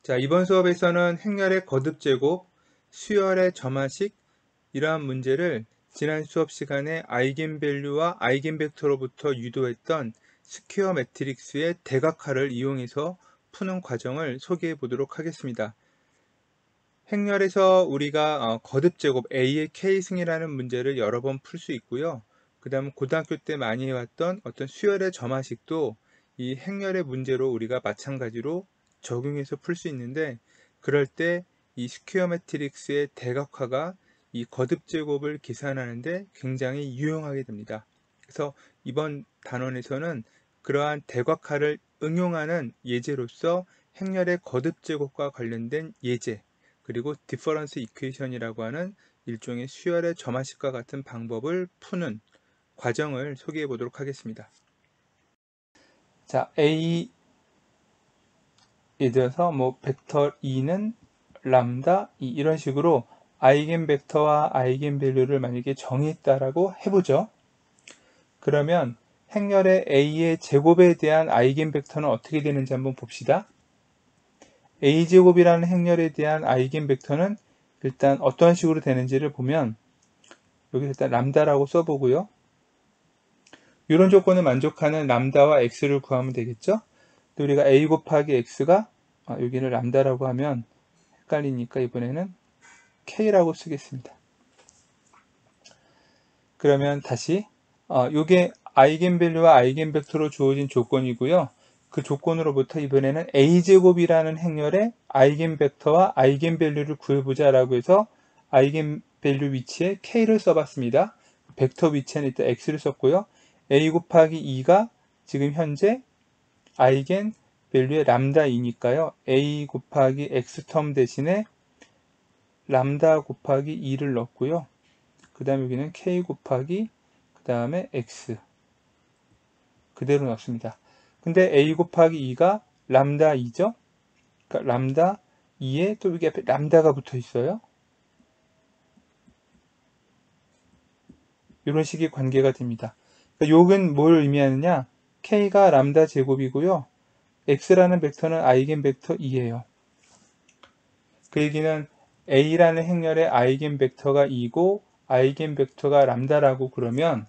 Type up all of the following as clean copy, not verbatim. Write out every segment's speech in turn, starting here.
자, 이번 수업에서는 행렬의 거듭 제곱, 수열의 점화식 이러한 문제를 지난 수업 시간에 아이겐밸류와 아이겐벡터로부터 유도했던 스퀘어 매트릭스의 대각화를 이용해서 푸는 과정을 소개해 보도록 하겠습니다. 행렬에서 우리가 거듭 제곱 A의 K승이라는 문제를 여러 번 풀 수 있고요. 그 다음 고등학교 때 많이 해왔던 어떤 수열의 점화식도 이 행렬의 문제로 우리가 마찬가지로 적용해서 풀 수 있는데, 그럴 때 이 스퀘어 매트릭스의 대각화가 이 거듭 제곱을 계산하는데 굉장히 유용하게 됩니다. 그래서 이번 단원에서는 그러한 대각화를 응용하는 예제로서 행렬의 거듭 제곱과 관련된 예제, 그리고 디퍼런스 이퀘이션이라고 하는 일종의 수열의 점화식과 같은 방법을 푸는 과정을 소개해 보도록 하겠습니다. 자, A 예를 들어서 벡터 2는 람다 2 이런 식으로 아이겐 벡터와 아이겐 밸류를 만약에 정의했다라고 해보죠. 그러면 행렬의 A의 제곱에 대한 아이겐 벡터는 어떻게 되는지 한번 봅시다. A제곱이라는 행렬에 대한 아이겐 벡터는 일단 어떤 식으로 되는지를 보면, 여기 일단 람다라고 써보고요. 이런 조건을 만족하는 람다와 x를 구하면 되겠죠. 또 우리가 a 곱하기 x가 여기를 람다라고 하면 헷갈리니까 이번에는 k라고 쓰겠습니다. 그러면 다시 이게 아이겐밸류와 아이겐벡터로 주어진 조건이고요. 그 조건으로부터 이번에는 a제곱이라는 행렬의 아이겐벡터와 아이겐밸류를 구해보자 라고 해서 아이겐밸류 위치에 k를 써봤습니다. 벡터 위치에는 일단 x를 썼고요. a 곱하기 2가 지금 현재 아이겐밸류의 람다 2니까요. a 곱하기 x 텀 대신에 람다 곱하기 2를 넣었고요. 그 다음에 여기는 k 곱하기 그 다음에 x 그대로 넣습니다. 근데 a 곱하기 2가 람다 2죠. 그러니까 람다 2에 또 여기 앞에 람다가 붙어 있어요. 이런 식의 관계가 됩니다. 그러니까 요건 뭘 의미하느냐? k가 람다 제곱이고요. x라는 벡터는 아이겐 벡터 2예요. 그 얘기는 a라는 행렬의 아이겐 벡터가 2고 아이겐 벡터가 람다라고 그러면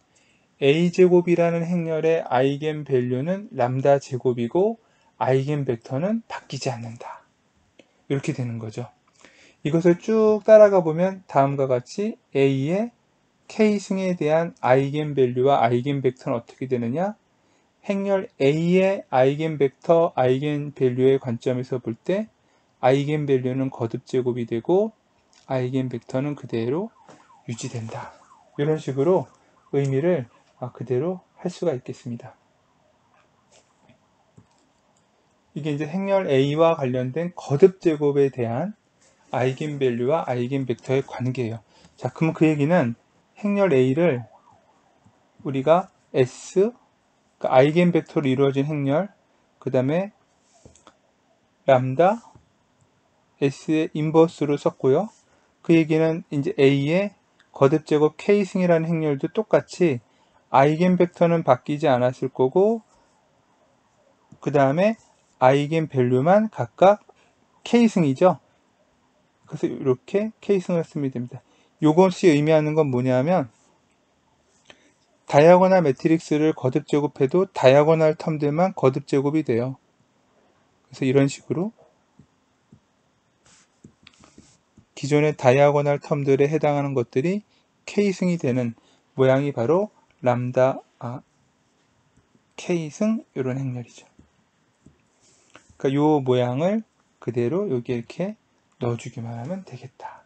a제곱이라는 행렬의 아이겐 밸류는 람다 제곱이고 아이겐 벡터는 바뀌지 않는다. 이렇게 되는 거죠. 이것을 쭉 따라가 보면 다음과 같이 a의 k승에 대한 아이겐 밸류와 아이겐 벡터는 어떻게 되느냐? 행렬 a의 아이겐 벡터, 아이겐 밸류의 관점에서 볼 때 아이겐 밸류는 거듭 제곱이 되고 아이겐 벡터는 그대로 유지된다. 이런 식으로 의미를 그대로 할 수가 있겠습니다. 이게 이제 행렬 A와 관련된 거듭 제곱에 대한 아이겐 밸류와 아이겐 벡터의 관계예요. 자, 그럼 그 얘기는 행렬 A를 우리가 S, 그러니까 아이겐 벡터로 이루어진 행렬, 그 다음에 람다, S의 인버스로 썼고요. 그 얘기는 이제 A의 거듭 제곱 K승이라는 행렬도 똑같이 아이겐 벡터는 바뀌지 않았을 거고, 그 다음에 아이겐 밸류만 각각 K승이죠. 그래서 이렇게 K승을 쓰면 됩니다. 이것이 의미하는 건 뭐냐면, 다이아고널 매트릭스를 거듭 제곱해도 다이아고널 텀들만 거듭 제곱이 돼요. 그래서 이런 식으로 기존의 다이아고널 텀들에 해당하는 것들이 K승이 되는 모양이 바로 람다 K승 이런 행렬이죠. 그러니까 이 모양을 그대로 여기 이렇게 넣어주기만 하면 되겠다.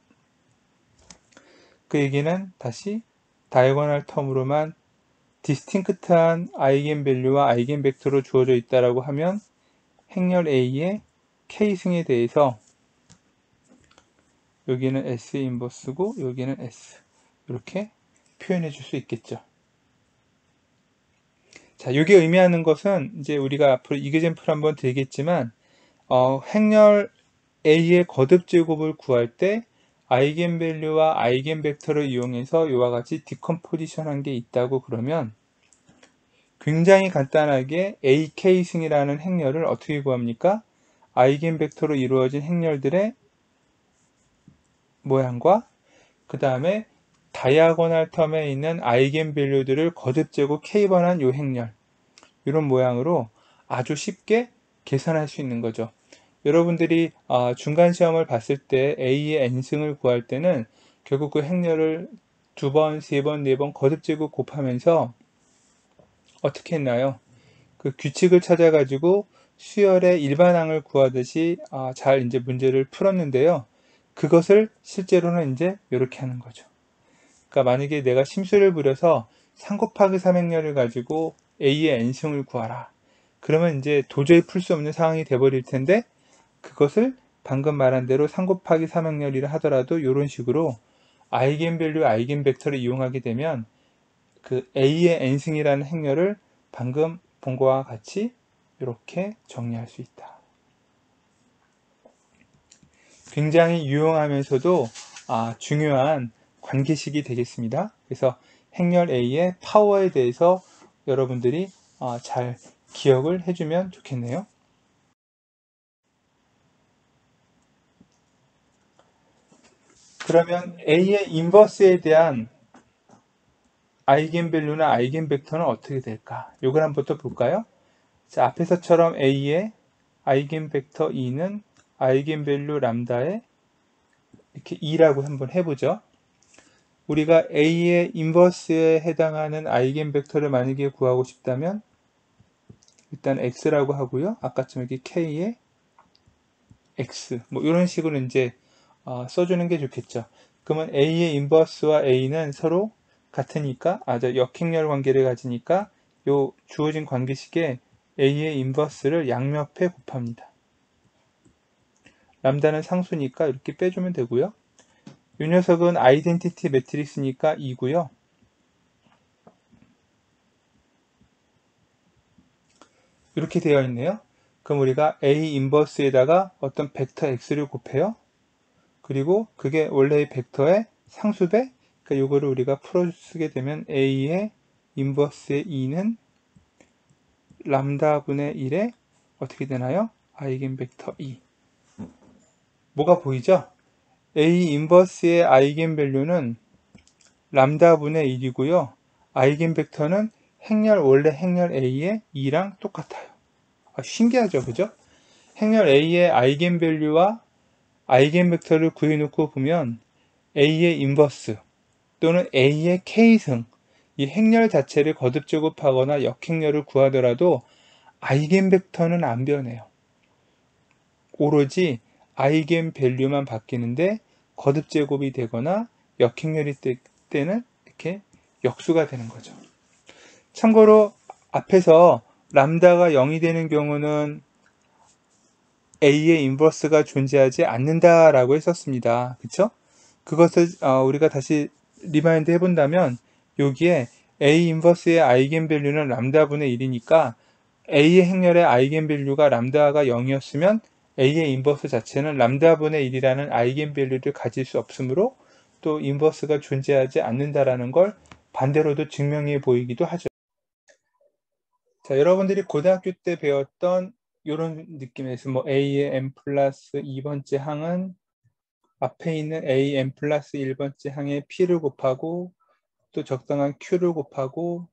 그 얘기는 다시 다이아고널 텀으로만 디스팅크트한 아이겐밸류와 아이겐벡터로 주어져 있다라고 하면 행렬 A의 K승에 대해서 여기는 S 인버스고 여기는 S 이렇게 표현해 줄 수 있겠죠. 자, 이게 의미하는 것은 이제 우리가 앞으로 이그젬플 한번 들겠지만 행렬 A의 거듭 제곱을 구할 때 아이겐밸류와 아이겐벡터를 이용해서 이와 같이 디컴포지션 한 게 있다고 그러면 굉장히 간단하게 AK승이라는 행렬을 어떻게 구합니까? 아이겐벡터로 이루어진 행렬들의 모양과 그 다음에 다이아고널 텀에 있는 아이겐밸류들을 거듭제곱 K번한 요 행렬, 이런 모양으로 아주 쉽게 계산할 수 있는 거죠. 여러분들이 중간 시험을 봤을 때 A의 n승을 구할 때는 결국 그 행렬을 2번, 3번, 4번 거듭제곱 곱하면서 어떻게 했나요? 그 규칙을 찾아가지고 수열의 일반항을 구하듯이 잘 이제 문제를 풀었는데요. 그것을 실제로는 이제 이렇게 하는 거죠. 그러니까 만약에 내가 심수를 부려서 3 곱하기 3행렬을 가지고 A의 n승을 구하라. 그러면 이제 도저히 풀 수 없는 상황이 돼버릴 텐데, 그것을 방금 말한 대로 3 곱하기 3행렬이라 하더라도 이런 식으로 아이겐밸류, 아이겐벡터를 이용하게 되면 그 A의 n승이라는 행렬을 방금 본 것과 같이 이렇게 정리할 수 있다. 굉장히 유용하면서도 중요한 관계식이 되겠습니다. 그래서 행렬 A의 파워에 대해서 여러분들이 잘 기억을 해주면 좋겠네요. 그러면 A의 인버스에 대한 아이겐밸류나 아이겐벡터는 어떻게 될까? 이걸 한번 또 볼까요? 자, 앞에서처럼 A의 아이겐벡터 E는 아이겐밸류 람다에 이렇게 2라고 한번 해보죠. 우리가 A의 인버스에 해당하는 아이겐벡터를 만약에 구하고 싶다면 일단 X라고 하고요. 아까처럼 이렇게 K의 X 뭐 이런 식으로 이제 써주는 게 좋겠죠. 그러면 A의 인버스와 A는 서로 같으니까 역행렬 관계를 가지니까 요 주어진 관계식에 A의 인버스를 양옆에 곱합니다. 람다는 상수니까 이렇게 빼주면 되고요. 이 녀석은 아이덴티티 매트릭스니까 2고요. 이렇게 되어 있네요. 그럼 우리가 A 인버스에다가 어떤 벡터 X를 곱해요. 그리고 그게 원래의 벡터의 상수배, 그러니까 요거를 우리가 풀어 쓰게 되면 A의 인버스의 2는 람다분의 1에 어떻게 되나요? 아이겐벡터 2. 뭐가 보이죠? A 인버스의 아이겐밸류는 람다분의 1이고요. 아이겐벡터는 원래 행렬 A의 2랑 똑같아요. 신기하죠, 그죠? 행렬 A의 아이겐밸류와 아이겐벡터를 구해놓고 보면 A의 인버스 또는 A의 K승, 이 행렬 자체를 거듭제곱하거나 역행렬을 구하더라도 아이겐벡터는 안 변해요. 오로지 아이겐밸류만 바뀌는데 거듭제곱이 되거나 역행렬이 때는 이렇게 역수가 되는 거죠. 참고로 앞에서 람다가 0이 되는 경우는 A의 인버스가 존재하지 않는다라고 했었습니다. 그쵸? 그것을 우리가 다시 리마인드 해본다면 여기에 A 인버스의 아이겐밸류는 람다분의 1이니까 A의 행렬의 아이겐밸류가 람다가 0이었으면 A의 인버스 자체는 람다분의 1이라는 아이겐밸류를 가질 수 없으므로 또 인버스가 존재하지 않는다라는 걸 반대로도 증명해 보이기도 하죠. 자, 여러분들이 고등학교 때 배웠던 이런 느낌에서 뭐 A의 n 플러스 2번째 항은 앞에 있는 A n 플러스 1번째 항에 P를 곱하고 또 적당한 Q를 곱하고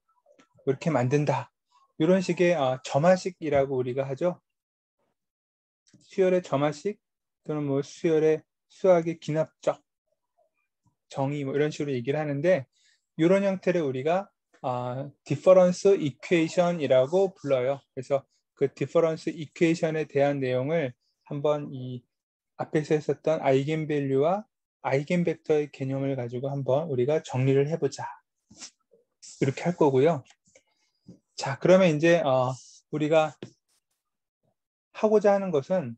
이렇게 만든다. 이런 식의 점화식이라고 우리가 하죠. 수열의 점화식 또는 뭐 수열의 수학의 기납적 정의 뭐 이런 식으로 얘기를 하는데, 이런 형태를 우리가 디퍼런스 이퀘이션이라고 불러요. 그래서 그 디퍼런스 이퀘이션에 대한 내용을 한번 이 앞에서 했었던 아이겐밸류와 아이겐벡터의 개념을 가지고 한번 우리가 정리를 해보자. 이렇게 할 거고요. 자, 그러면 이제 우리가 하고자 하는 것은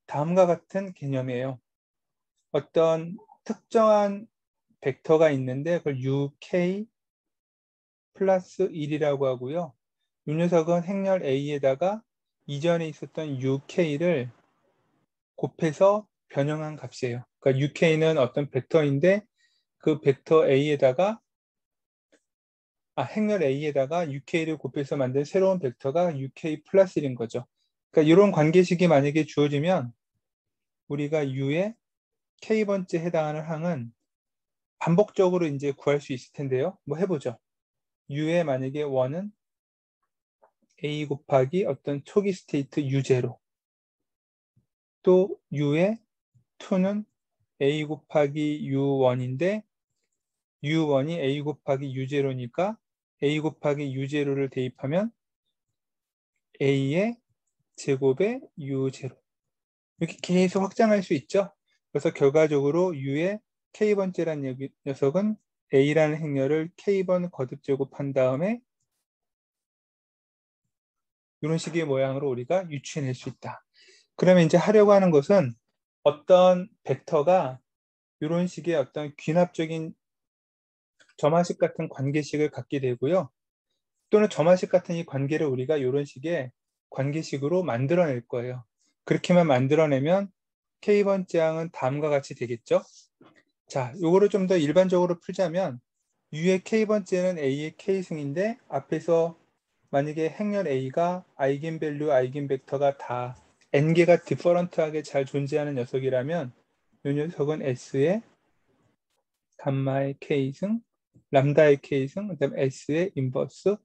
다음과 같은 개념이에요. 어떤 특정한 벡터가 있는데 그걸 UK 플러스 1이라고 하고요. 이 녀석은 행렬 A에다가 이전에 있었던 UK를 곱해서 변형한 값이에요. 그러니까 UK는 어떤 벡터인데 그 벡터 A에다가 행렬 A에다가 UK를 곱해서 만든 새로운 벡터가 UK 플러스 1인 거죠. 그러니까 이런 관계식이 만약에 주어지면 우리가 U의 K번째 해당하는 항은 반복적으로 이제 구할 수 있을 텐데요. 뭐 해보죠. U의 만약에 1은 A 곱하기 어떤 초기 스테이트 U0, 또 U의 2는 A 곱하기 U1인데 U1이 A 곱하기 U0니까 A 곱하기 U0를 대입하면 A의 제곱에 U0 이렇게 계속 확장할 수 있죠. 그래서 결과적으로 U의 K번째란 녀석은 A라는 행렬을 K번 거듭 제곱한 다음에 이런 식의 모양으로 우리가 유추해낼 수 있다. 그러면 이제 하려고 하는 것은 어떤 벡터가 이런 식의 어떤 귀납적인 점화식 같은 관계식을 갖게 되고요. 또는 점화식 같은 이 관계를 우리가 이런 식의 관계식으로 만들어낼 거예요. 그렇게만 만들어내면 K번째 항은 다음과 같이 되겠죠. 자, 요거를 좀 더 일반적으로 풀자면 U의 K번째는 A의 K승인데 앞에서 만약에 행렬 A가 아이겐밸류, 아이겐벡터가 다 N개가 디퍼런트하게 잘 존재하는 녀석이라면 이 녀석은 S의 감마의 K승, 람다의 K승, 그 다음에 S의 인버스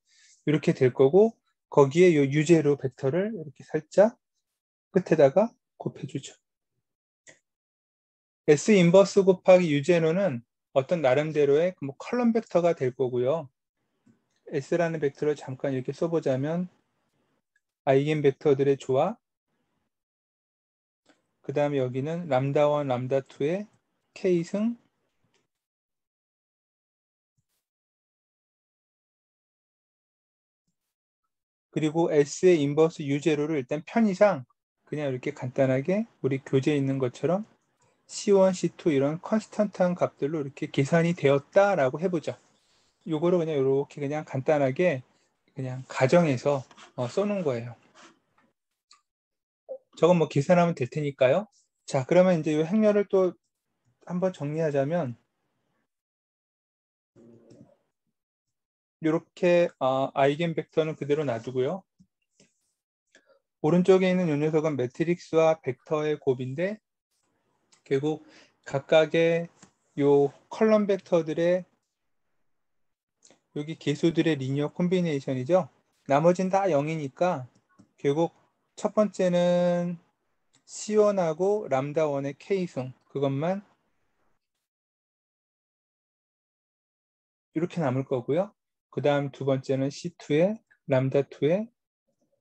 이렇게 될 거고 거기에 요 유제로 벡터를 이렇게 살짝 끝에다가 곱해주죠. S 인버스 곱하기 유제로는 어떤 나름대로의 뭐 컬럼 벡터가 될 거고요. S라는 벡터를 잠깐 이렇게 써보자면 아이겐 벡터들의 조합, 그 다음에 여기는 람다1, 람다2의 K승, 그리고 S의 인버스 U0를 일단 편의상 그냥 이렇게 간단하게 우리 교재에 있는 것처럼 C1, C2 이런 컨스턴트한 값들로 이렇게 계산이 되었다라고 해보죠. 요거를 그냥 이렇게 그냥 간단하게 그냥 가정해서 써놓은 거예요. 저건 뭐 계산하면 될 테니까요. 자, 그러면 이제 이 행렬을 또 한번 정리하자면 이렇게 아이겐 벡터는 그대로 놔두고요. 오른쪽에 있는 이 녀석은 매트릭스와 벡터의 곱인데 결국 각각의 요 컬럼 벡터들의 여기 개수들의 리니어 콤비네이션이죠. 나머진 다 0이니까 결국 첫 번째는 C1하고 람다1의 K승 그것만 이렇게 남을 거고요. 그 다음 두 번째는 C2의 람다2의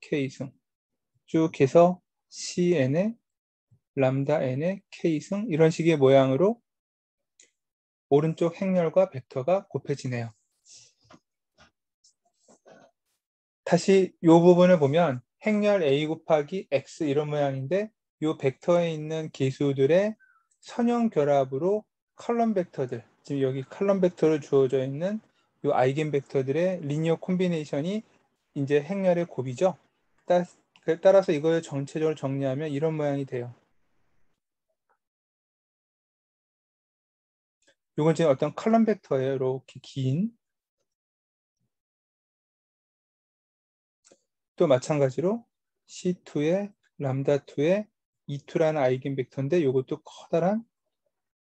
K승 쭉 해서 CN의 람다 n의 K승 이런 식의 모양으로 오른쪽 행렬과 벡터가 곱해지네요. 다시 이 부분을 보면 행렬 A 곱하기 X 이런 모양인데 이 벡터에 있는 개수들의 선형 결합으로 컬럼 벡터들, 지금 여기 컬럼 벡터로 주어져 있는 이 아이겐 벡터들의 리니어 콤비네이션이 이제 행렬의 곱이죠. 따라서 이걸 전체적으로 정리하면 이런 모양이 돼요. 이건 지금 어떤 컬럼 벡터예요. 이렇게 긴. 또 마찬가지로 C2의 람다2의 E2라는 아이겐 벡터인데 이것도 커다란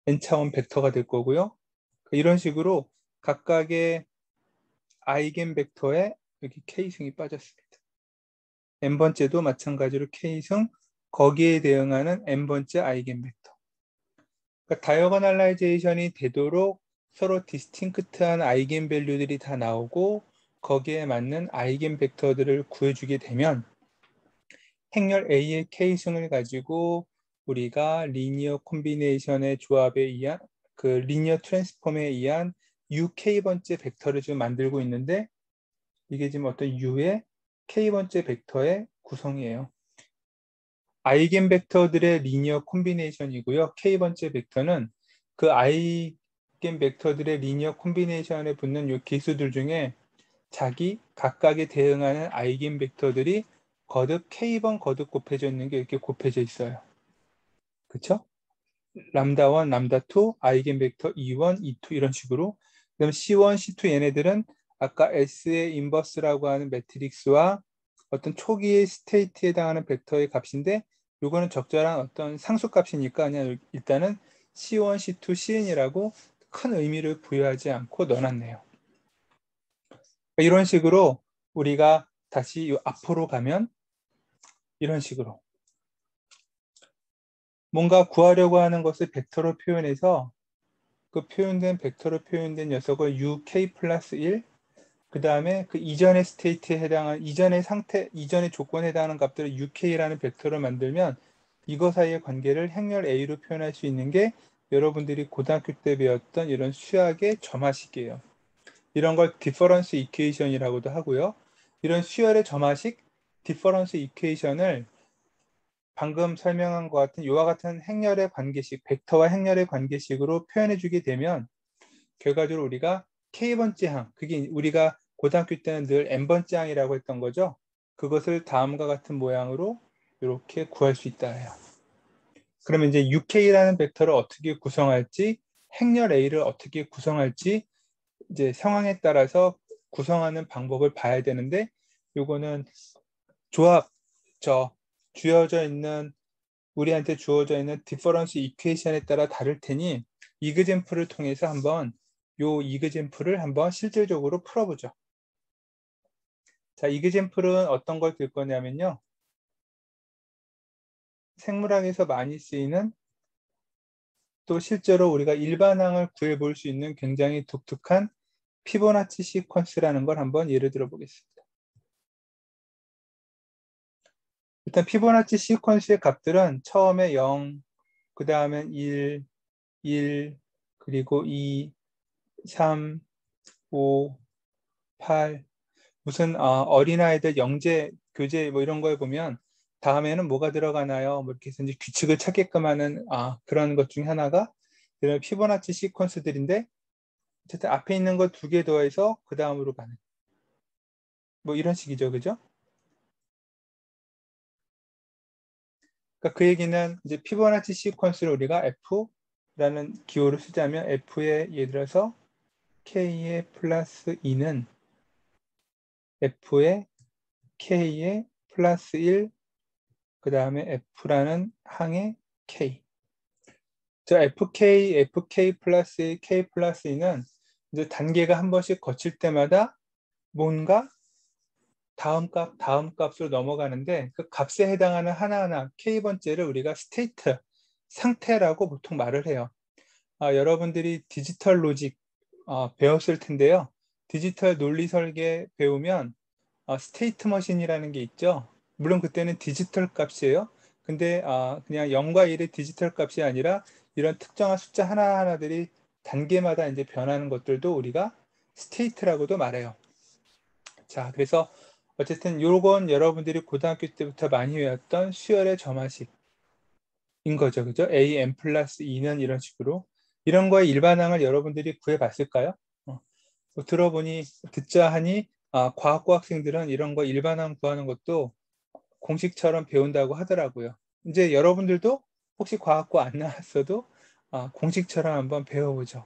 n차원 벡터가 될 거고요. 이런 식으로 각각의 아이겐 벡터에 여기 K승이 빠졌습니다. n번째도 마찬가지로 K승, 거기에 대응하는 n번째 아이겐 벡터. 그러니까 다이어고널라이제이션이 되도록 서로 디스팅크트한 아이겐 밸류들이 다 나오고 거기에 맞는 아이겐 벡터들을 구해주게 되면 행렬 A의 K승을 가지고 우리가 리니어 콤비네이션의 조합에 의한 그 리니어 트랜스폼에 의한 UK번째 벡터를 지금 만들고 있는데 이게 지금 어떤 U의 K번째 벡터의 구성이에요. 아이겐 벡터들의 리니어 콤비네이션이고요. K번째 벡터는 그 아이겐 벡터들의 리니어 콤비네이션에 붙는 요 개수들 중에 자기 각각에 대응하는 아이겐 벡터들이 거듭 K번 거듭 곱해져 있는 게 이렇게 곱해져 있어요. 그쵸? 람다1, 람다2, 아이겐 벡터 E1, E2 이런 식으로. 그다음 C1, C2 얘네들은 아까 S의 인버스라고 하는 매트릭스와 어떤 초기의 스테이트에 해당하는 벡터의 값인데 요거는 적절한 어떤 상수값이니까 그냥 일단은 C1, C2, Cn이라고 큰 의미를 부여하지 않고 넣어놨네요. 이런 식으로 우리가 다시 요 앞으로 가면 이런 식으로 뭔가 구하려고 하는 것을 벡터로 표현해서 그 표현된 벡터로 표현된 녀석을 UK 플러스 1, 그 다음에 그 이전의 스테이트에 해당한 이전의 상태, 이전의 조건에 해당하는 값들을 UK라는 벡터를 만들면 이거 사이의 관계를 행렬 A로 표현할 수 있는 게 여러분들이 고등학교 때 배웠던 이런 수학의 점화식이에요. 이런 걸 디퍼런스 이퀘이션이라고도 하고요. 이런 수열의 점화식, 디퍼런스 이퀘이션을 방금 설명한 것 같은 이와 같은 행렬의 관계식, 벡터와 행렬의 관계식으로 표현해 주게 되면 결과적으로 우리가 K번째 항, 그게 우리가 고등학교 때는 늘 N번째 항이라고 했던 거죠. 그것을 다음과 같은 모양으로 이렇게 구할 수 있다 해요. 그러면 이제 UK라는 벡터를 어떻게 구성할지, 행렬 A를 어떻게 구성할지 이제 상황에 따라서 구성하는 방법을 봐야 되는데 요거는 조합, 주어져 있는 우리한테 주어져 있는 디퍼런스 이퀘이션에 따라 다를 테니 이그젠플을 통해서 한번 요 이그젠플을 한번 실질적으로 풀어보죠. 자, 이그젠플은 어떤 걸 들 거냐면요. 생물학에서 많이 쓰이는 또 실제로 우리가 일반항을 구해볼 수 있는 굉장히 독특한 피보나치 시퀀스라는 걸 한번 예를 들어 보겠습니다. 일단 피보나치 시퀀스의 값들은 처음에 0, 그 다음엔 1, 그리고 2, 3, 5, 8, 무슨 어린아이들 영재, 교재 뭐 이런 거에 보면 다음에는 뭐가 들어가나요? 뭐 이렇게 해서 이제 규칙을 찾게끔 하는 그런 것 중에 하나가 이런 피보나치 시퀀스들인데 어쨌든 앞에 있는 거 두 개 더해서 그 다음으로 가는 뭐 이런 식이죠. 그죠? 그러니까 그 얘기는 이제 피보나치 시퀀스를 우리가 F라는 기호를 쓰자면 F의 예를 들어서 K의 플러스 2는 F의 K의 플러스 1, 그 다음에 F라는 항의 K. 자, FK 플러스 K 플러스 2는 이제 단계가 한 번씩 거칠 때마다 뭔가 다음 값으로 넘어가는데 그 값에 해당하는 하나하나 K번째를 우리가 스테이트, 상태라고 보통 말을 해요. 여러분들이 디지털 로직 배웠을 텐데요. 디지털 논리 설계 배우면 스테이트 머신이라는 게 있죠. 물론 그때는 디지털 값이에요. 근데 그냥 0과 1의 디지털 값이 아니라 이런 특정한 숫자 하나하나들이 단계마다 이제 변하는 것들도 우리가 스테이트라고도 말해요. 자, 그래서 어쨌든 요건 여러분들이 고등학교 때부터 많이 외웠던 수열의 점화식인 거죠. 그죠? a n 플러스 2는 이런 식으로 이런 거의 일반항을 여러분들이 구해 봤을까요? 뭐 들어보니 듣자 하니 과학고 학생들은 이런 거 일반항 구하는 것도 공식처럼 배운다고 하더라고요. 이제 여러분들도 혹시 과학고 안 나왔어도 공식처럼 한번 배워보죠.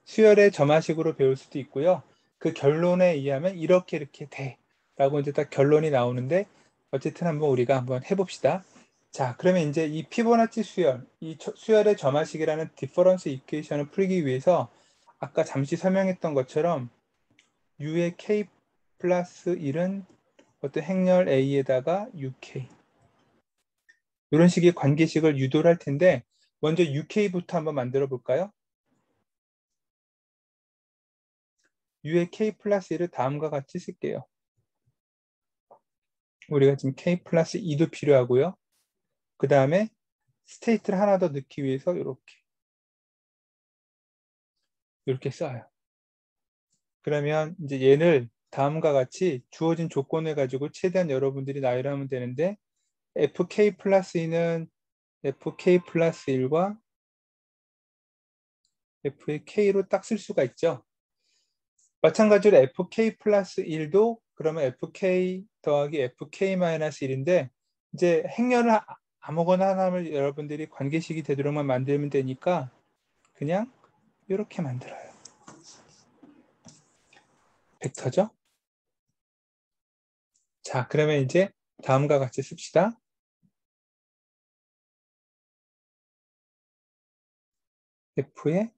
수열의 점화식으로 배울 수도 있고요. 그 결론에 의하면 이렇게 돼 라고 이제 딱 결론이 나오는데 어쨌든 한번 우리가 한번 해봅시다. 자, 그러면 이제 이 피보나치 수열, 이 수열의 점화식이라는 디퍼런스 이퀘이션을 풀기 위해서 아까 잠시 설명했던 것처럼 U의 K 플러스 1은 어떤 행렬 A에다가 UK 이런 식의 관계식을 유도를 할 텐데 먼저 UK부터 한번 만들어 볼까요? U의 K 플러스 1을 다음과 같이 쓸게요. 우리가 지금 K 플러스 2도 필요하고요. 그 다음에 스테이트를 하나 더 넣기 위해서 이렇게 써요. 그러면 이제 얘를 다음과 같이 주어진 조건을 가지고 최대한 여러분들이 나열을 하면 되는데 FK 플러스 2는 FK 플러스 1과 F의 K로 딱 쓸 수가 있죠. 마찬가지로 FK 플러스 1도 그러면 FK 더하기 FK 마이너스 1인데 이제 행렬을 아무거나 하나를 여러분들이 관계식이 되도록만 만들면 되니까 그냥 이렇게 만들어요. 벡터죠. 자, 그러면 이제 다음과 같이 씁시다. f의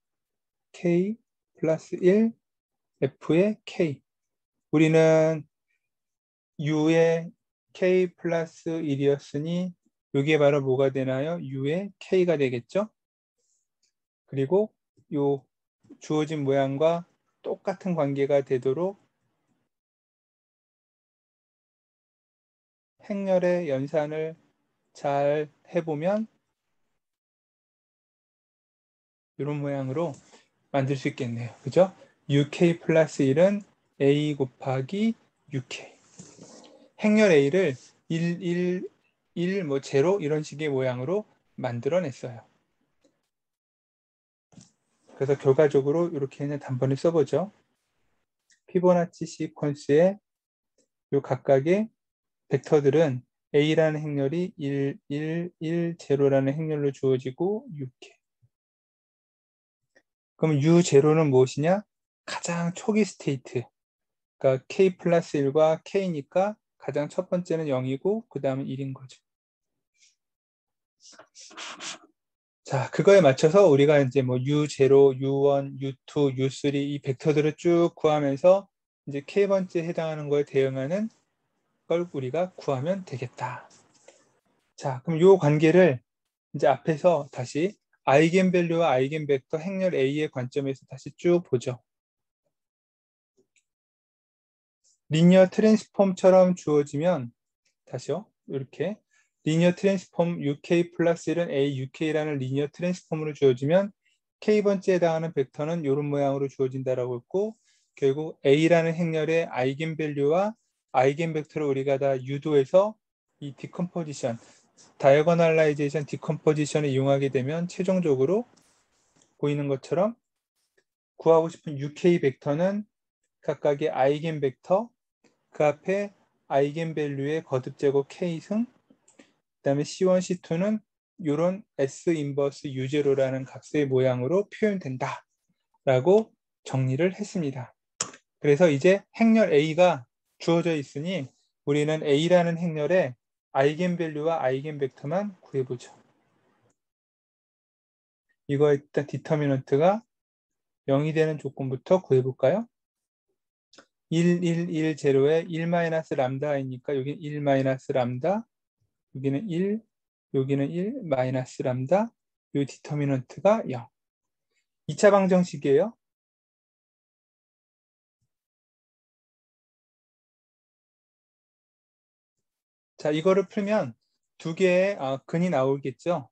k 플러스 1, f의 k. 우리는 u의 k 플러스 1이었으니 이게 바로 뭐가 되나요? u의 k가 되겠죠? 그리고 요 주어진 모양과 똑같은 관계가 되도록 행렬의 연산을 잘 해보면 이런 모양으로 만들 수 있겠네요. 그죠? uk 플러스 1은 a 곱하기 uk. 행렬 a를 1, 1, 1, 뭐 제로 이런 식의 모양으로 만들어냈어요. 그래서 결과적으로 이렇게 그냥 단번에 써보죠. 피보나치 시퀀스의 요 각각의 벡터들은 a라는 행렬이 1, 1, 1, 제로라는 행렬로 주어지고 uk. 그럼 u0는 무엇이냐? 가장 초기 스테이트. 그러니까 k 플러스 1과 k니까 가장 첫 번째는 0이고 그 다음은 1인 거죠. 자, 그거에 맞춰서 우리가 이제 뭐 u0, u1, u2, u3 이 벡터들을 쭉 구하면서 이제 k번째 해당하는 거에 대응하는 걸 우리가 구하면 되겠다. 자, 그럼 이 관계를 이제 앞에서 다시 아이겐밸류와 아이겐벡터 행렬 A의 관점에서 다시 쭉 보죠. 리니어 트랜스폼처럼 주어지면 다시요. 이렇게 리니어 트랜스폼 UK 플러스 1은 A, UK라는 리니어 트랜스폼으로 주어지면 K번째에 해당하는 벡터는 이런 모양으로 주어진다라고 했고 결국 A라는 행렬의 아이겐밸류와 아이겐벡터를 우리가 다 유도해서 이 디컴포지션, 다이어고널라이제이션 디컴포지션을 이용하게 되면 최종적으로 보이는 것처럼 구하고 싶은 UK 벡터는 각각의 아이겐벡터 그 앞에 아이겐밸류의 거듭제곱 K승 그 다음에 C1, C2는 이런 S 인버스 U0라는 값의 모양으로 표현된다 라고 정리를 했습니다. 그래서 이제 행렬 A가 주어져 있으니 우리는 A라는 행렬의 아이겐밸류와 아이겐벡터만 구해보죠. 이거 일단 디터미넌트가 0이 되는 조건부터 구해볼까요? 1, 1, 1, 0에 1-람다이니까 여기는 1-람다, 여기는 1, 여기는 1, 마이너스 람다, 이 디터미넌트가 0. 2차 방정식이에요. 자, 이거를 풀면 두 개의 근이 나오겠죠.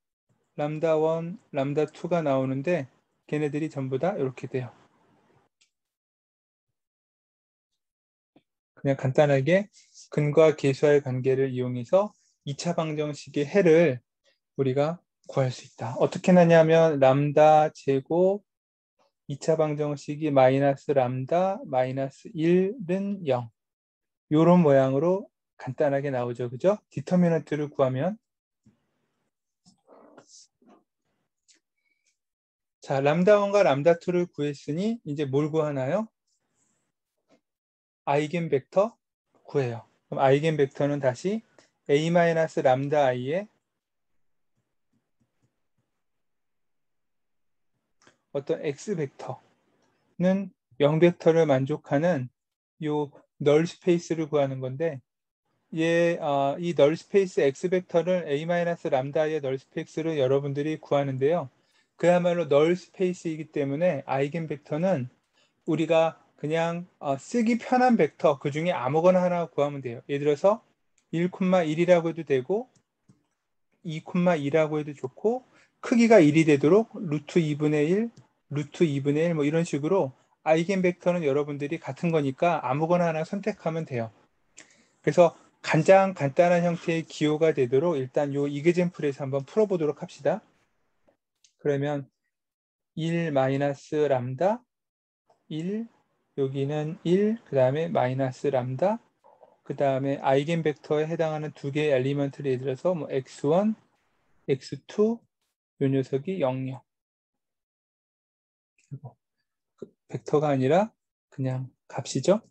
람다 1, 람다 2가 나오는데 걔네들이 전부 다 이렇게 돼요. 그냥 간단하게 근과 계수의 관계를 이용해서 2차 방정식의 해를 우리가 구할 수 있다. 어떻게 나냐면 람다 제곱 2차 방정식이 마이너스 람다 마이너스 1은 0. 이런 모양으로 간단하게 나오죠. 그죠? 디터미넌트를 구하면 자, 람다1과 람다2를 구했으니 이제 뭘 구하나요? 아이겐벡터 구해요. 그럼 아이겐벡터는 다시 a-람다 i의 어떤 x벡터는 0벡터를 만족하는 요 널 스페이스를 구하는 건데 이 널 스페이스 x벡터를 a-람다의 널 스페이스를 여러분들이 구하는데요. 그야말로 널 스페이스이기 때문에 아이겐벡터는 우리가 그냥 쓰기 편한 벡터 그 중에 아무거나 하나 구하면 돼요. 예를 들어서 1,1이라고 해도 되고 2,2라고 해도 좋고 크기가 1이 되도록 루트 2분의 1, 루트 2분의 1 뭐 이런 식으로 아이겐벡터는 여러분들이 같은 거니까 아무거나 하나 선택하면 돼요. 그래서 가장 간단한 형태의 기호가 되도록 일단 요 이그젠플에서 한번 풀어보도록 합시다. 그러면 1 마이너스 람다 1 여기는 1 그 다음에 마이너스 람다 그 다음에 아이겐벡터에 해당하는 두 개의 엘리먼트를 예를 들어서 뭐 x1, x2 요 녀석이 0, 0 그리고 벡터가 아니라 그냥 값이죠.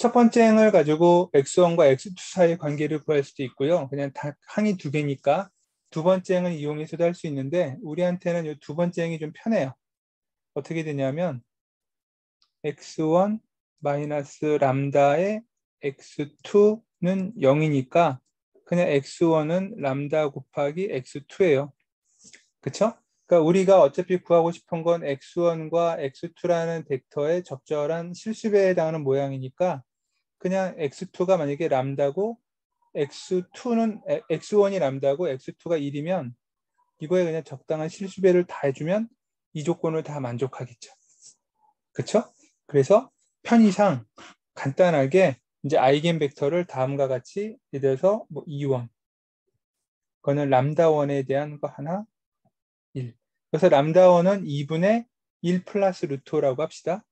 첫 번째 행을 가지고 x1과 x2 사이의 관계를 구할 수도 있고요. 그냥 항이 두 개니까 두 번째 행을 이용해서도 할 수 있는데 우리한테는 이 두 번째 행이 좀 편해요. 어떻게 되냐면 x1 마이너스 람다의 x2는 0이니까 그냥 x1은 람다 곱하기 x2예요. 그쵸? 그러니까 우리가 어차피 구하고 싶은 건 x1과 x2라는 벡터의 적절한 실수배에 해당하는 모양이니까 그냥 x2가 만약에 람다고 x1이 람다고 x2가 1이면 이거에 그냥 적당한 실수배를 다 해주면 이 조건을 다 만족하겠죠. 그쵸? 그래서 편의상 간단하게 이제 아이겐 벡터를 다음과 같이 예를 들어서 뭐 2원 그거는 람다1에 대한 거 하나 1. 그래서 람다1은 2분의 1 플러스 루트라고 합시다.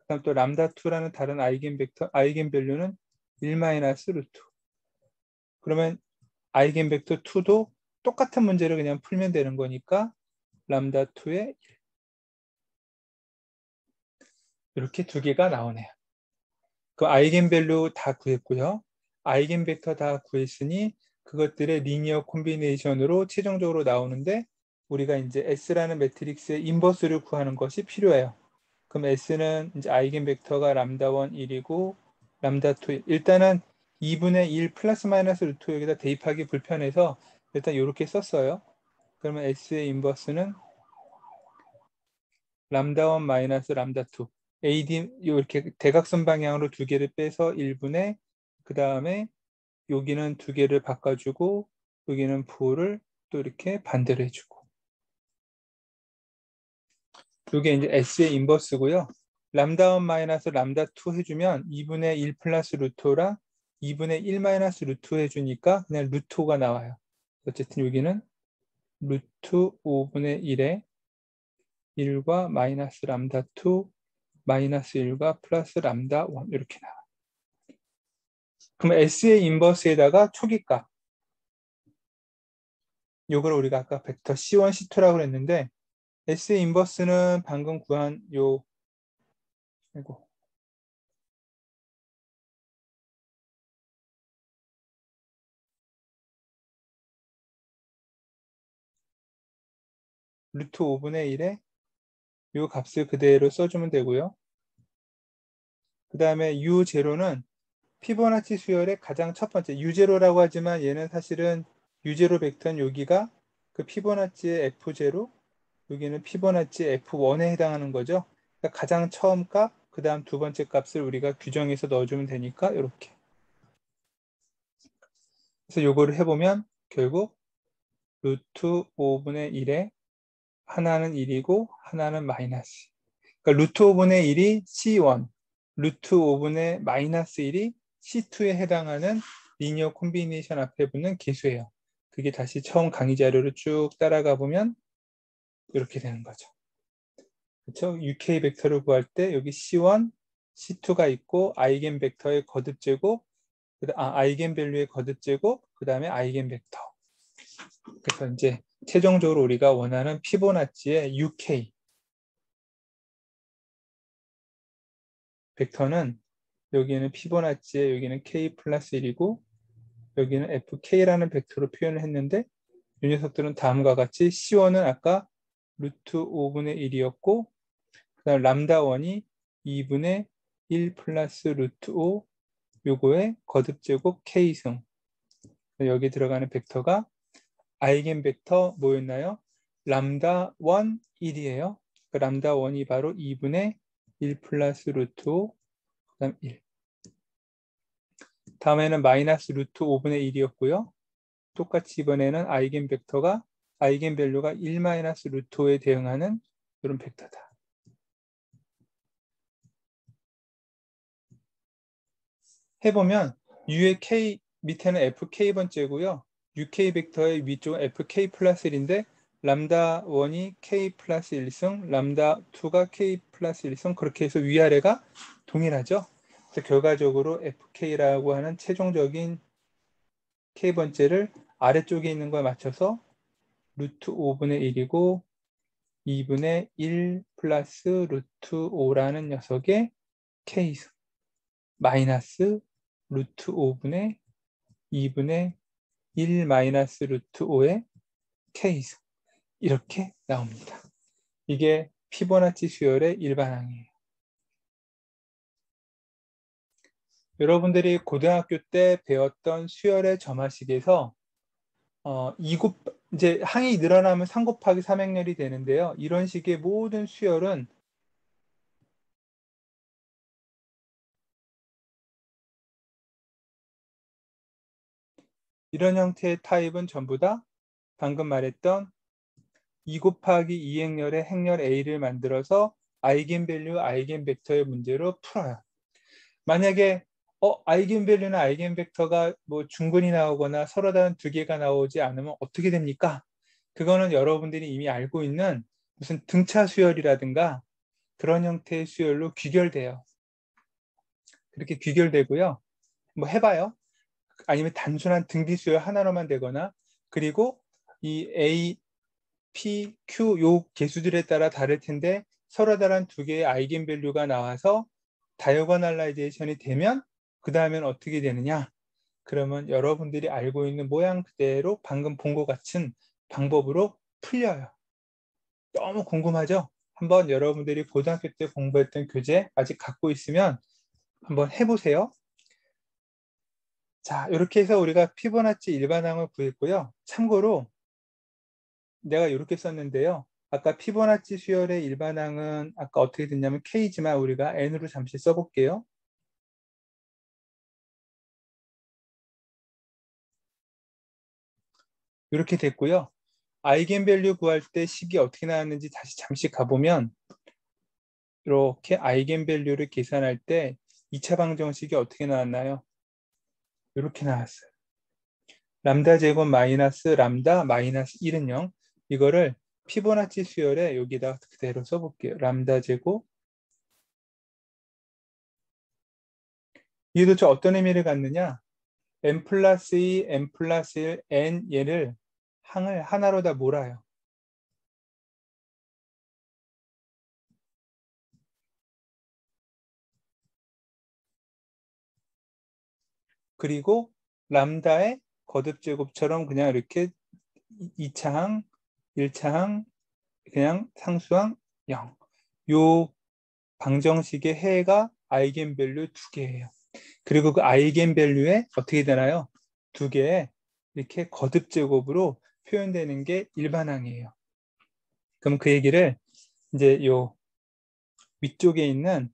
그다음 또 람다2라는 다른 아이겐 벡터, 아이겐 밸류는 1 마이너스 루트. 그러면 아이겐 벡터 2도 똑같은 문제를 그냥 풀면 되는 거니까 람다2의 1. 이렇게 두 개가 나오네요. 그 아이겐 밸류 다 구했고요. 아이겐 벡터 다 구했으니 그것들의 리니어 콤비네이션으로 최종적으로 나오는데 우리가 이제 S라는 매트릭스의 인버스를 구하는 것이 필요해요. 그럼 S는 이제 아이겐 벡터가 람다1 1이고 람다2 일단은 2분의 1 플러스 마이너스 루트 여기다 대입하기 불편해서 일단 이렇게 썼어요. 그러면 S의 인버스는 람다1 마이너스 람다2 AD 이렇게 대각선 방향으로 두 개를 빼서 1분의 그 다음에 여기는 두 개를 바꿔주고 여기는 부호를 또 이렇게 반대로 해주고 이게 이제 S의 인버스고요. 람다1 마이너스 람다2 해주면 2분의 1 플러스 루트라 2분의 1 마이너스 루트 해주니까 그냥 루트 5가 나와요. 어쨌든 여기는 루트 5분의 1에 1과 마이너스 람다2 마이너스 1과 플러스 람다1 이렇게 나와요. 그럼 S의 인버스에다가 초기값 요걸 우리가 아까 벡터 C1, C2라고 그랬는데 S의 인버스는 방금 구한 요 아이고 루트 5분의 1에 요 값을 그대로 써주면 되고요. 그 다음에 U0는 피보나치 수열의 가장 첫 번째 U0라고 하지만 얘는 사실은 U0 벡터는 여기가 그 피보나치의 F0 여기는 피보나치 F1에 해당하는 거죠. 그러니까 가장 처음 값, 그 다음 두 번째 값을 우리가 규정해서 넣어주면 되니까 이렇게. 그래서 요거를 해보면 결국 루트 5분의 1에 하나는 1이고 하나는 마이너스. 그러니까 루트 5분의 1이 C1, 루트 5분의 마이너스 1이 C2에 해당하는 리니어 콤비네이션 앞에 붙는 계수예요. 그게 다시 처음 강의 자료를 쭉 따라가 보면 이렇게 되는 거죠. 그렇죠? UK 벡터를 구할 때 여기 C1, C2가 있고 아이겐 벡터의 거듭 제곱, 아이겐 밸류의 거듭 제곱, 그 다음에 아이겐 벡터. 그래서 이제 최종적으로 우리가 원하는 피보나치의 UK 벡터는 여기는 피보나치에 여기는 K 플러스 1이고 여기는 FK라는 벡터로 표현을 했는데 이 녀석들은 다음과 같이 C1은 아까 루트 5분의 1이었고 그 다음 람다1이 2분의 1 플러스 루트 5 요거의 거듭제곱 K승 여기 들어가는 벡터가 아이겐 벡터 뭐였나요? 람다1 1이에요. 그 람다1이 바로 2분의 1 플러스 루트 5 그 다음 1 다음에는 마이너스 루트 5분의 1이었고요. 똑같이 이번에는 아이겐 벡터가 아이겐 밸류가 1 마이너스 루트 5에 대응하는 이런 벡터다. 해보면 U의 K 밑에는 FK 번째고요. UK 벡터의 위쪽은 FK 플러스 1인데 람다 1이 K 플러스 1승, 람다 2가 K 플러스 1승 그렇게 해서 위아래가 동일하죠. 그래서 결과적으로 FK라고 하는 최종적인 K 번째를 아래쪽에 있는 거에 맞춰서 루트 5분의 1이고 2분의 1 플러스 루트 5라는 녀석의 K승 마이너스 루트 5분의 2분의 1 마이너스 루트 5의 K승 이렇게 나옵니다. 이게 피보나치 수열의 일반항이에요. 여러분들이 고등학교 때 배웠던 수열의 점화식에서 이제 항이 늘어나면 3 곱하기 3행렬이 되는데요. 이런 식의 모든 수열은 이런 형태의 타입은 전부 다 방금 말했던 2 곱하기 2행렬의 행렬 A를 만들어서 아이겐밸류, 아이겐벡터의 문제로 풀어요. 만약에 아이겐밸류나 아이겐벡터가 뭐 중근이 나오거나 서로 다른 두 개가 나오지 않으면 어떻게 됩니까? 그거는 여러분들이 이미 알고 있는 무슨 등차 수열이라든가 그런 형태의 수열로 귀결돼요. 그렇게 귀결되고요. 뭐 해봐요. 아니면 단순한 등비 수열 하나로만 되거나 그리고 이 A, P, Q 요 개수들에 따라 다를 텐데 서로 다른 두 개의 아이겐밸류가 나와서 다이어고널라이제이션이 되면 그 다음엔 어떻게 되느냐? 그러면 여러분들이 알고 있는 모양 그대로 방금 본 것 같은 방법으로 풀려요. 너무 궁금하죠? 한번 여러분들이 고등학교 때 공부했던 교재 아직 갖고 있으면 한번 해보세요. 자, 이렇게 해서 우리가 피보나치 일반항을 구했고요. 참고로 내가 이렇게 썼는데요. 아까 피보나치 수열의 일반항은 아까 어떻게 됐냐면 K지만 우리가 N으로 잠시 써볼게요. 이렇게 됐고요. 아이겐밸류 구할 때 식이 어떻게 나왔는지 다시 잠시 가보면 이렇게 아이겐밸류를 계산할 때 2차 방정식이 어떻게 나왔나요? 이렇게 나왔어요. 람다 제곱 마이너스 람다 마이너스 1은 0. 이거를 피보나치 수열에 여기다 그대로 써볼게요. 람다 제곱 이게 도대체 어떤 의미를 갖느냐? n 플러스 2, n 플러스 1, n 얘를 항을 하나로 다 몰아요. 그리고 람다의 거듭 제곱처럼 그냥 이렇게 2차항, 1차항, 그냥 상수항 0. 요 방정식의 해가 아이겐밸류 2개예요. 그리고 그 아이겐밸류에 어떻게 되나요? 2개의 이렇게 거듭 제곱으로 표현되는 게 일반항이에요. 그럼 그 얘기를 이제 요 위쪽에 있는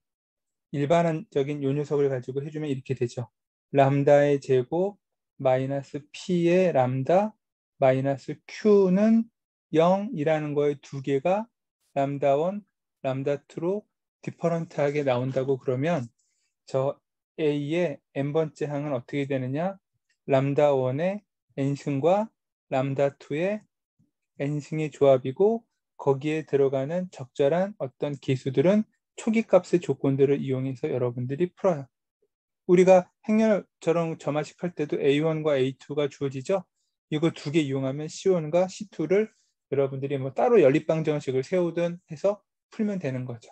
일반적인 요 녀석을 가지고 해주면 이렇게 되죠. 람다의 제곱 마이너스 p의 람다 마이너스 q는 0이라는 거에 2개가 람다 1, 람다 2로 디퍼런트하게 나온다고 그러면 저 A의 n번째 항은 어떻게 되느냐? 람다 1의 n승과 람다 2의 n승의 조합이고 거기에 들어가는 적절한 어떤 기수들은 초기값의 조건들을 이용해서 여러분들이 풀어요. 우리가 행렬처럼 점화식 할 때도 A1과 A2가 주어지죠. 이거 2개 이용하면 C1과 C2를 여러분들이 뭐 따로 연립방정식을 세우든 해서 풀면 되는 거죠.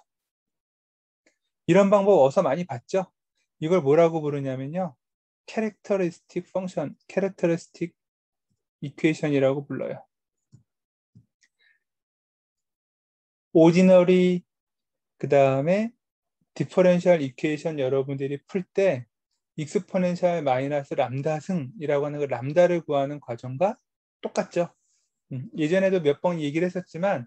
이런 방법 어서 많이 봤죠? 이걸 뭐라고 부르냐면요. 캐릭터리스틱 펑션, 캐릭터리스틱 이퀘이션이라고 불러요. 오디너리 그 다음에 디퍼런셜 이퀘이션 여러분들이 풀 때 익스포넨셜 마이너스 람다 승이라고 하는 그 람다를 구하는 과정과 똑같죠. 예전에도 몇 번 얘기를 했었지만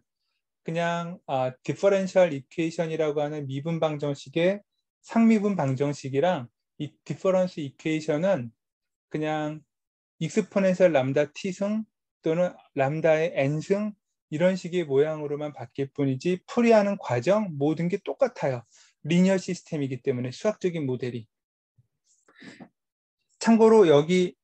그냥 디퍼런셜 이퀘이션이라고 하는 미분 방정식의 상미분 방정식이랑 이 디퍼런스 이퀘이션은 그냥 익스포넨셜 람다 t승 또는 람다의 n승 이런 식의 모양으로만 바뀔 뿐이지 풀이하는 과정 모든 게 똑같아요. 리니어 시스템이기 때문에 수학적인 모델이. 참고로 여기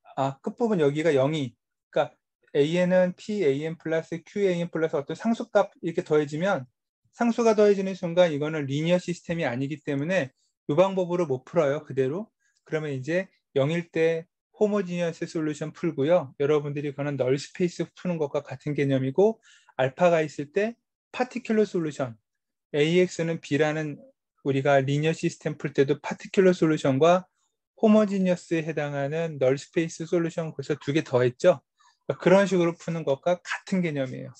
끝부분 여기가 0이 그러니까 AN은 PAN 플러스 QAN 플러스 어떤 상수값 이렇게 더해지면 상수가 더해지는 순간 이거는 리니어 시스템이 아니기 때문에 이 방법으로 못 풀어요. 그대로. 그러면 이제 0일 때 호모지니어스 솔루션 풀고요. 여러분들이 그거는 널 스페이스 푸는 것과 같은 개념이고 알파가 있을 때 파티큘러 솔루션, AX는 B라는 우리가 리니어 시스템 풀 때도 파티큘러 솔루션과 호모지니어스에 해당하는 널 스페이스 솔루션 거기서 두 개 더했죠. 그런 식으로 푸는 것과 같은 개념이에요.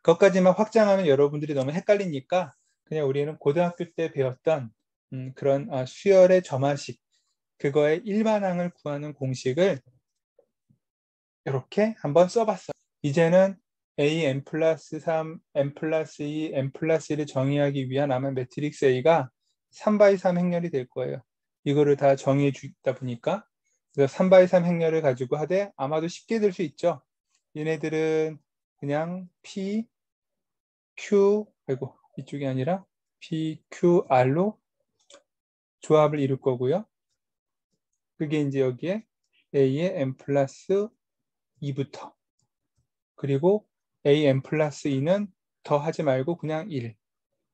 그것까지만 확장하면 여러분들이 너무 헷갈리니까 그냥 우리는 고등학교 때 배웠던 그런 수열의 점화식, 그거의 일반항을 구하는 공식을 이렇게 한번 써봤어요. 이제는 A, n 플러스 3, n 플러스 2, n 플러스 1을 정의하기 위한 아마 매트릭스 A가 3x3 행렬이 될 거예요. 이거를 다 정의해 주다 보니까. 그래서 3x3 행렬을 가지고 하되 아마도 쉽게 될 수 있죠. 얘네들은 그냥 P, Q, 아이고, 이쪽이 아니라 P, Q, R로 조합을 이룰 거고요. 그게 이제 여기에 A의 n 플러스 2부터 그리고 an 플러스 2는 더 하지 말고 그냥 1,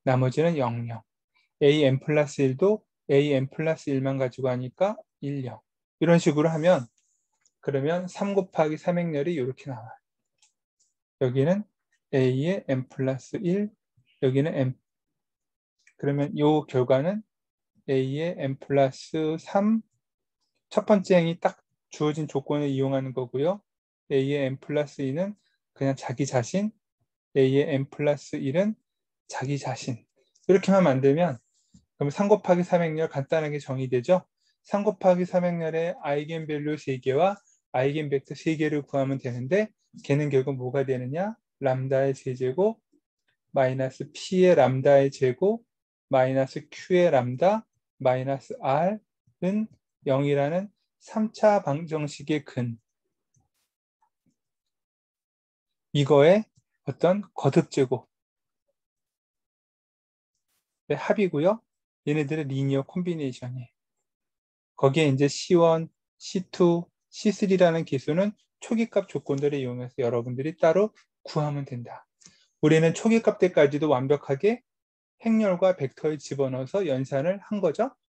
나머지는 0, 0. an 플러스 1도 an 플러스 1만 가지고 하니까 1, 0. 이런 식으로 하면 그러면 3 곱하기 3행렬이 이렇게 나와요. 여기는 a의 n 플러스 1, 여기는 n. 그러면 이 결과는 a의 n 플러스 3, 첫 번째 행이 딱 주어진 조건을 이용하는 거고요. a의 n 플러스 2는 그냥 자기 자신, a의 n 플러스 1은 자기 자신. 이렇게만 만들면 그럼 3 곱하기 3행렬 간단하게 정의되죠. 3 곱하기 3행렬의 아이겐밸류 3개와 아이겐벡터 3개를 구하면 되는데 걔는 결국 뭐가 되느냐? 람다의 세제곱 마이너스 p의 람다의 제곱 마이너스 q의 람다 마이너스 r은 0이라는 3차 방정식의 근, 이거의 어떤 거듭제곱의 합이고요. 얘네들의 리니어 콤비네이션이에요. 거기에 이제 C1, C2, C3라는 기수는 초기값 조건들을 이용해서 여러분들이 따로 구하면 된다. 우리는 초기값 때까지도 완벽하게 행렬과 벡터에 집어넣어서 연산을 한 거죠.